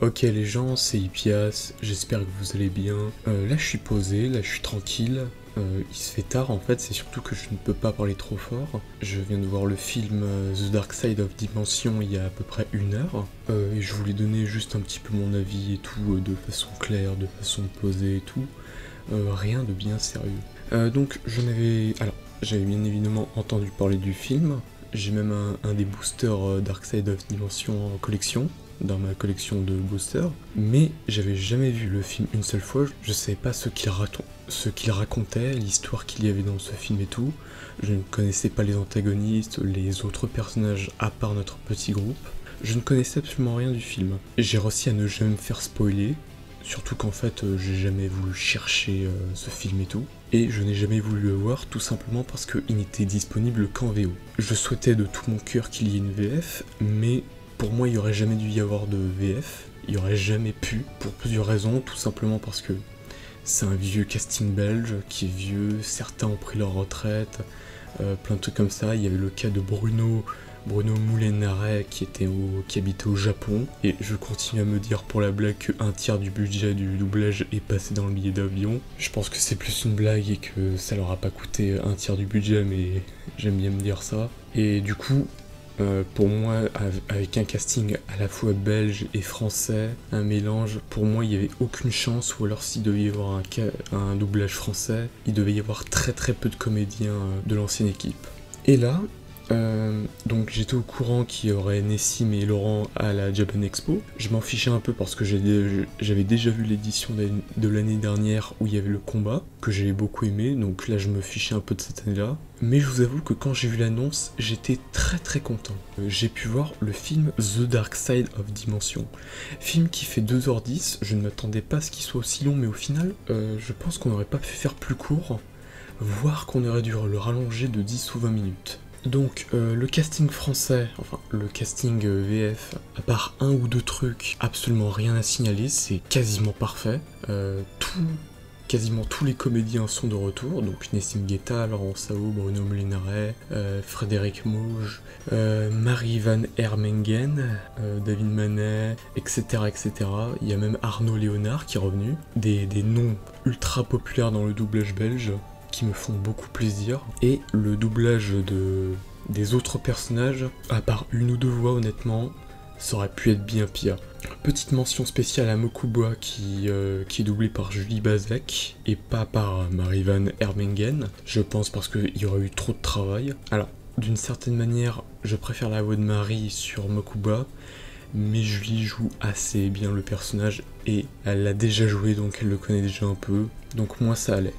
Ok les gens, c'est Hippias, j'espère que vous allez bien. Là je suis posé, là je suis tranquille. Il se fait tard en fait, c'est surtout que je ne peux pas parler trop fort. Je viens de voir le film The Dark Side of Dimension il y a à peu près 1 heure. Et je voulais donner juste un petit peu mon avis et tout, de façon claire, de façon posée et tout. Rien de bien sérieux. Donc j'avais bien évidemment entendu parler du film. J'ai même un des boosters Dark Side of Dimension en collection, dans ma collection de boosters, mais j'avais jamais vu le film une seule fois, je savais pas ce qu'il racontait, l'histoire qu'il y avait dans ce film et tout, je ne connaissais pas les antagonistes, les autres personnages à part notre petit groupe, je ne connaissais absolument rien du film. J'ai réussi à ne jamais me faire spoiler, surtout qu'en fait j'ai jamais voulu chercher ce film et tout, et je n'ai jamais voulu le voir tout simplement parce qu'il n'était disponible qu'en VO. Je souhaitais de tout mon cœur qu'il y ait une VF, mais pour moi il n'y aurait jamais dû y avoir de VF, il n'y aurait jamais pu, pour plusieurs raisons, tout simplement parce que c'est un vieux casting belge qui est vieux, certains ont pris leur retraite, plein de trucs comme ça. Il y avait le cas de Bruno Moulenaret qui habitait au Japon, et je continue à me dire pour la blague que un tiers du budget du doublage est passé dans le billet d'avion. Je pense que c'est plus une blague et que ça leur a pas coûté un tiers du budget, mais j'aime bien me dire ça. Et du coup, pour moi, avec un casting à la fois belge et français, un mélange, pour moi il n'y avait aucune chance, ou alors s'il devait y avoir un doublage français, il devait y avoir très peu de comédiens de l'ancienne équipe. Et là, donc j'étais au courant qu'il y aurait Nessim et Laurent à la Japan Expo. Je m'en fichais un peu parce que j'avais déjà vu l'édition de l'année dernière où il y avait le combat, que j'avais beaucoup aimé, donc là je me fichais un peu de cette année-là. Mais je vous avoue que quand j'ai vu l'annonce, j'étais très content. J'ai pu voir le film The Dark Side of Dimension. Film qui fait 2h10, je ne m'attendais pas à ce qu'il soit aussi long, mais au final, je pense qu'on n'aurait pas pu faire plus court, voire qu'on aurait dû le rallonger de 10 ou 20 minutes. Donc le casting français, enfin le casting VF, à part un ou deux trucs, absolument rien à signaler, c'est quasiment parfait. Quasiment tous les comédiens sont de retour, donc Nessim Guetta, Laurent Sao, Bruno Moulenaret, Frédéric Mauge, Marie Van Hermengen, David Manet, etc. Il y a même Arnaud Léonard qui est revenu, des noms ultra populaires dans le doublage belge, qui me font beaucoup plaisir, et le doublage des autres personnages, à part une ou deux voix honnêtement, ça aurait pu être bien pire. Petite mention spéciale à Mokuba qui est doublé par Julie Bazek et pas par Marie Van Hermengen, je pense parce qu'il y aurait eu trop de travail. Alors, d'une certaine manière, je préfère la voix de Marie sur Mokuba, mais Julie joue assez bien le personnage et elle l'a déjà joué donc elle le connaît déjà un peu, donc moi ça allait.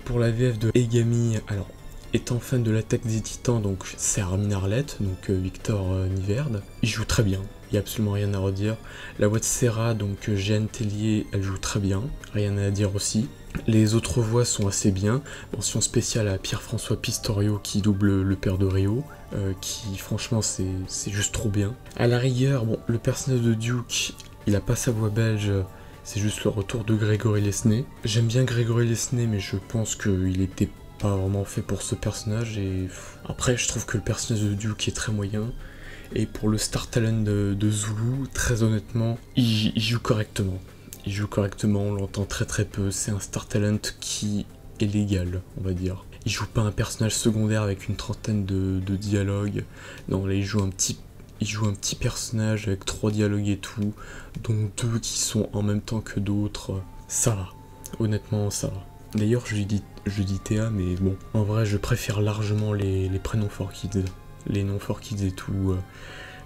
Pour la VF de Egami, alors étant fan de l'Attaque des Titans, donc c'est Armin Arlette, donc Victor Niverde, il joue très bien, il n'y a absolument rien à redire. La voix de Serra, donc Jeanne Tellier, elle joue très bien, rien à dire aussi. Les autres voix sont assez bien, mention spéciale à Pierre-François Pistorio qui double le père de Rio, qui franchement c'est juste trop bien. À la rigueur, bon, le personnage de Duke, il a pas sa voix belge, c'est juste le retour de Grégory Lesnay. J'aime bien Grégory Lesnay, mais je pense qu'il était pas vraiment fait pour ce personnage, et après je trouve que le personnage de Duke est très moyen, et pour le star talent de Zulu, très honnêtement, il joue correctement. Il joue correctement, on l'entend très peu, c'est un star talent qui est légal, on va dire. Il joue pas un personnage secondaire avec une trentaine de dialogues, non là il joue un petit personnage avec 3 dialogues et tout, dont 2 qui sont en même temps que d'autres. Ça va, honnêtement ça va. D'ailleurs je dis Théa, mais bon, en vrai je préfère largement les prénoms for kids, les noms for kids et tout.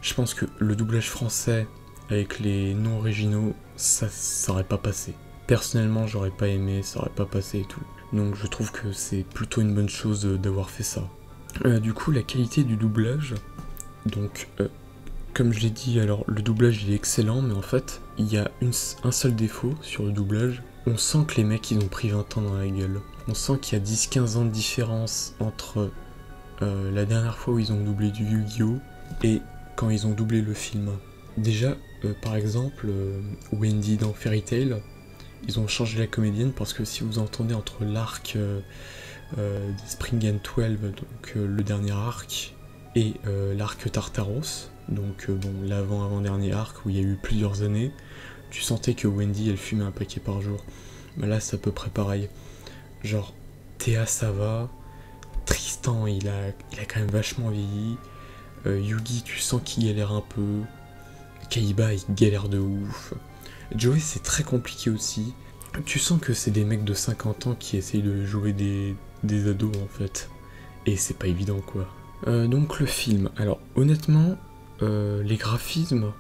Je pense que le doublage français avec les noms originaux, ça aurait pas passé. Personnellement j'aurais pas aimé, ça aurait pas passé et tout. Donc je trouve que c'est plutôt une bonne chose d'avoir fait ça. Du coup la qualité du doublage, donc comme je l'ai dit, alors le doublage il est excellent, mais en fait il y a un seul défaut sur le doublage. On sent que les mecs ils ont pris 20 ans dans la gueule. On sent qu'il y a 10-15 ans de différence entre la dernière fois où ils ont doublé du Yu-Gi-Oh! Et quand ils ont doublé le film. Déjà, par exemple, Wendy dans Fairy Tail, ils ont changé la comédienne parce que si vous entendez entre l'arc des Spring and 12, donc le dernier arc, et l'arc Tartaros, Donc bon, l'avant-avant-dernier arc où il y a eu plusieurs années, tu sentais que Wendy elle fumait un paquet par jour. Mais là c'est à peu près pareil. Genre Théa ça va, Tristan il a quand même vachement vieilli, Yugi tu sens qu'il galère un peu, Kaiba il galère de ouf, Joey c'est très compliqué aussi, tu sens que c'est des mecs de 50 ans qui essayent de jouer des ados en fait, et c'est pas évident quoi. Donc le film, alors honnêtement, les graphismes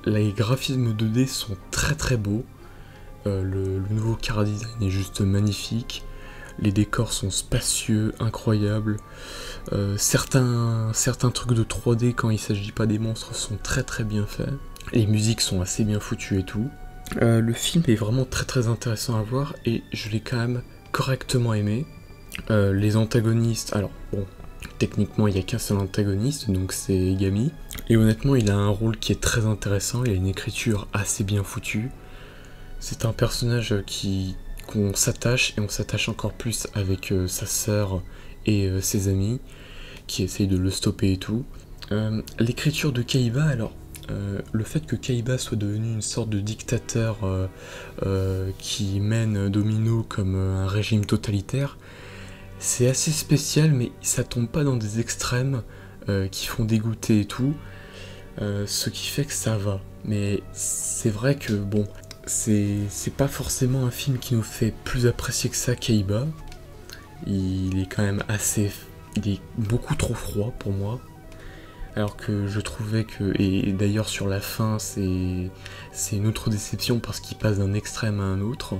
2D sont très très beaux, le nouveau chara design est juste magnifique, les décors sont spacieux, incroyables, certains trucs de 3D quand il s'agit pas des monstres sont très très bien faits, les musiques sont assez bien foutues et tout. Le film est vraiment très très intéressant à voir et je l'ai quand même correctement aimé. Les antagonistes, alors bon, techniquement il n'y a qu'un seul antagoniste, donc c'est Egami, et honnêtement il a un rôle qui est très intéressant, il a une écriture assez bien foutue. C'est un personnage qu'on s'attache, et on s'attache encore plus avec sa sœur et ses amis, qui essayent de le stopper et tout. L'écriture de Kaiba, alors, le fait que Kaiba soit devenu une sorte de dictateur qui mène Domino comme un régime totalitaire, c'est assez spécial, mais ça tombe pas dans des extrêmes qui font dégoûter et tout, ce qui fait que ça va. Mais c'est vrai que, bon, c'est pas forcément un film qui nous fait plus apprécier que ça Kaiba. Il est quand même il est beaucoup trop froid pour moi. Alors que je trouvais que, et d'ailleurs sur la fin c'est une autre déception parce qu'il passe d'un extrême à un autre.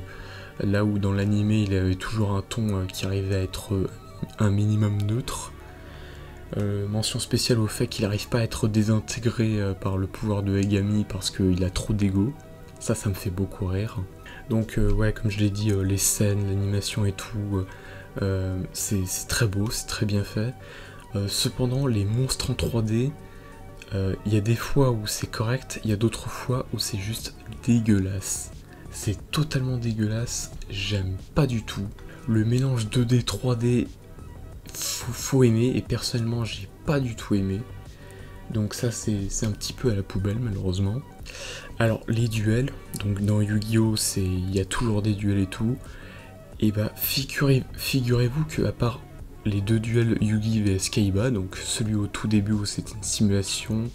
Là où dans l'animé il avait toujours un ton qui arrivait à être un minimum neutre. Mention spéciale au fait qu'il n'arrive pas à être désintégré par le pouvoir de Egami parce qu'il a trop d'ego. Ça me fait beaucoup rire. Donc ouais, comme je l'ai dit, les scènes, l'animation et tout, c'est très beau, c'est très bien fait. Cependant, les monstres en 3D, il y a des fois où c'est correct, il y a d'autres fois où c'est juste dégueulasse. C'est totalement dégueulasse, j'aime pas du tout. Le mélange 2D, 3D, faut aimer, et personnellement, j'ai pas du tout aimé. Donc ça, c'est un petit peu à la poubelle, malheureusement. Alors, les duels, donc dans Yu-Gi-Oh! Il y a toujours des duels et tout. Et bah, figurez-vous que à part les deux duels Yugi vs Kaiba, donc celui au tout début où c'était une simulation,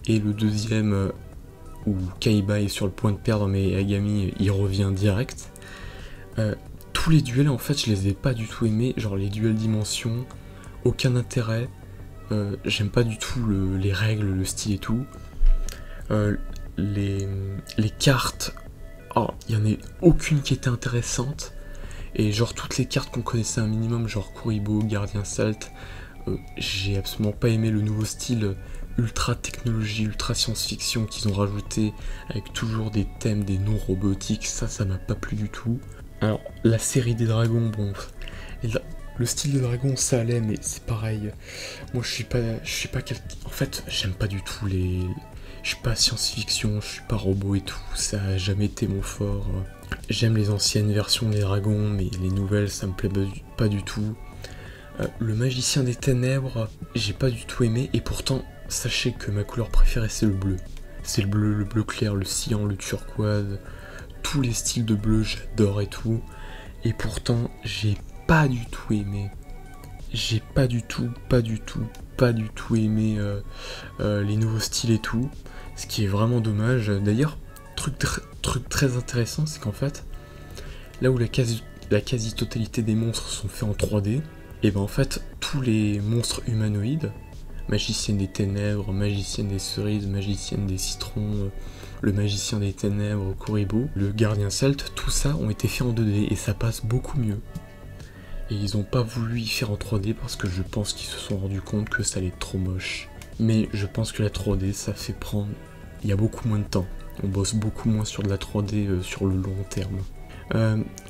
et le deuxième où Kaiba est sur le point de perdre mais Egami il revient direct, tous les duels en fait je les ai pas du tout aimés, genre les duels dimension, aucun intérêt, j'aime pas du tout les règles, le style et tout, les cartes, oh, il y en a aucune qui était intéressante. Et genre toutes les cartes qu'on connaissait un minimum, genre Kuribo, Gardien Salt, j'ai absolument pas aimé le nouveau style ultra technologie, ultra science-fiction qu'ils ont rajouté, avec toujours des thèmes, des noms robotiques, ça m'a pas plu du tout. Alors la série des dragons, bon, le style de dragon ça allait, mais c'est pareil. Moi je suis pas en fait j'aime pas du tout je suis pas science-fiction, je suis pas robot et tout, ça a jamais été mon fort. J'aime les anciennes versions des dragons, mais les nouvelles, ça me plaît pas du tout. Le magicien des ténèbres, j'ai pas du tout aimé, et pourtant, sachez que ma couleur préférée, c'est le bleu. C'est le bleu clair, le cyan, le turquoise, tous les styles de bleu, j'adore et tout. Et pourtant, j'ai pas du tout aimé. J'ai pas du tout aimé les nouveaux styles et tout, ce qui est vraiment dommage. D'ailleurs, truc très intéressant, c'est qu'en fait, là où la quasi-totalité des monstres sont faits en 3D, et ben en fait, tous les monstres humanoïdes, magicienne des ténèbres, magicienne des cerises, magicienne des citrons, le magicien des ténèbres, Kuribo, le gardien celte, tout ça ont été faits en 2D et ça passe beaucoup mieux. Et ils ont pas voulu y faire en 3D parce que je pense qu'ils se sont rendus compte que ça allait être trop moche. Mais je pense que la 3D, ça fait prendre... Il y a beaucoup moins de temps. On bosse beaucoup moins sur de la 3D sur le long terme.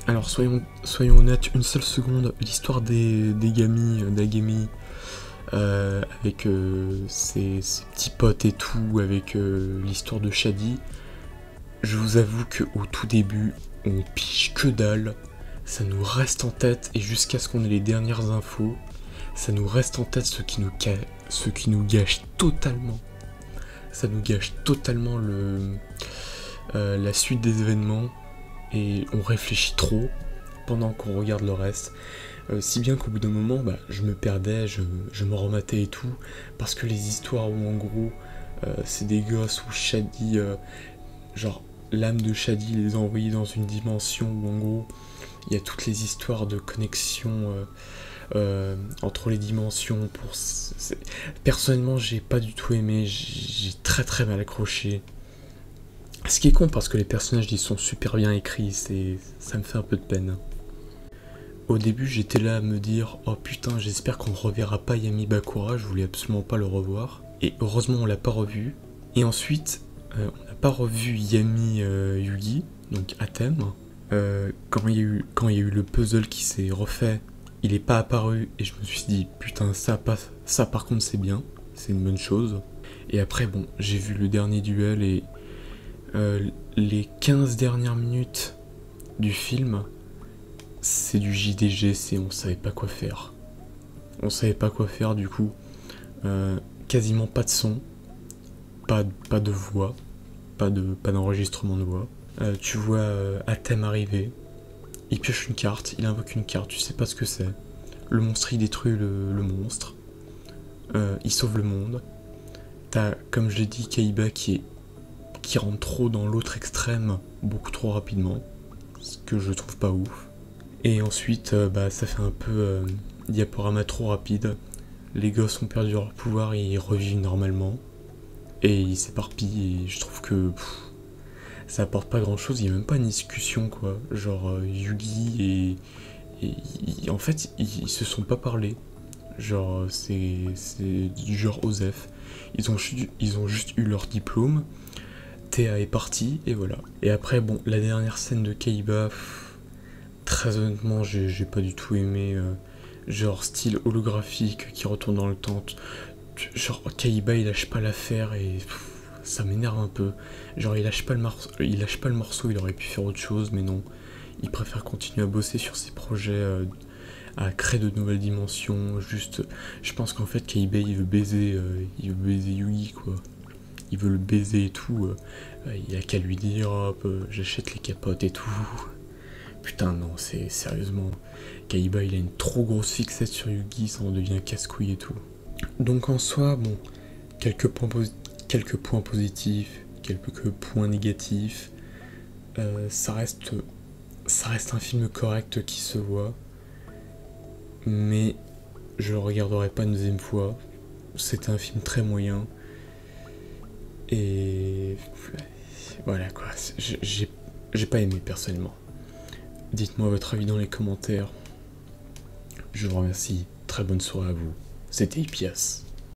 Alors soyons honnêtes, une seule seconde, l'histoire d'Agami, avec ses petits potes et tout, avec l'histoire de Shadi, je vous avoue qu'au tout début, on pige que dalle, ça nous reste en tête, et jusqu'à ce qu'on ait les dernières infos, ça nous reste en tête, ce qui nous gâche totalement ça nous gâche totalement la suite des événements et on réfléchit trop pendant qu'on regarde le reste. Si bien qu'au bout d'un moment, je me perdais, je me rematais et tout, parce que les histoires où en gros, c'est des gosses où Shadi, genre l'âme de Shadi les a envoyés dans une dimension où en gros, il y a toutes les histoires de connexion entre les dimensions. Personnellement, j'ai pas du tout aimé, j'ai très très mal accroché. Ce qui est con parce que les personnages ils sont super bien écrits, ça me fait un peu de peine. Au début j'étais là à me dire oh putain j'espère qu'on ne reverra pas Yami Bakura, je voulais absolument pas le revoir. Et heureusement on l'a pas revu. Et ensuite on n'a pas revu Yami Yugi, donc Atem. Quand il y a eu le puzzle qui s'est refait, il est pas apparu et je me suis dit putain ça par contre c'est bien, c'est une bonne chose. Et après bon j'ai vu le dernier duel et les 15 dernières minutes du film, c'est du JDG, on savait pas quoi faire. On savait pas quoi faire du coup. Quasiment pas de son, pas de voix, pas d'enregistrement de voix. Tu vois Atem arriver, il pioche une carte, il invoque une carte, tu sais pas ce que c'est. Le monstre il détruit le monstre, il sauve le monde. T'as, comme je l'ai dit, Kaiba qui rentre trop dans l'autre extrême, beaucoup trop rapidement, ce que je trouve pas ouf. Et ensuite, ça fait un peu diaporama trop rapide. Les gosses ont perdu leur pouvoir et ils revivent normalement. Et ils s'éparpillent et je trouve que ça apporte pas grand chose, il y a même pas une discussion quoi. Genre Yugi et en fait ils se sont pas parlé. Genre c'est du genre Osef. Ils ont juste eu leur diplôme. Théa est partie et voilà. Et après bon la dernière scène de Kaiba, très honnêtement j'ai pas du tout aimé. Genre style holographique qui retourne dans le temps. Genre Kaiba il lâche pas l'affaire et ça m'énerve un peu. Genre il lâche pas le morceau, il aurait pu faire autre chose mais non. Il préfère continuer à bosser sur ses projets, à créer de nouvelles dimensions. Juste, je pense qu'en fait Kaiba il veut baiser Yugi quoi. Il veut le baiser et tout. Il a qu'à lui dire hop, j'achète les capotes et tout. Putain non, c'est sérieusement. Kaiba il a une trop grosse fixette sur Yugi, ça en devient casse-couille et tout. Donc en soi, bon, quelques points positifs, quelques points négatifs. Ça reste un film correct qui se voit, mais je le regarderai pas une deuxième fois. C'était un film très moyen. Et voilà quoi, j'ai pas aimé personnellement. Dites-moi votre avis dans les commentaires. Je vous remercie, très bonne soirée à vous. C'était Ipias.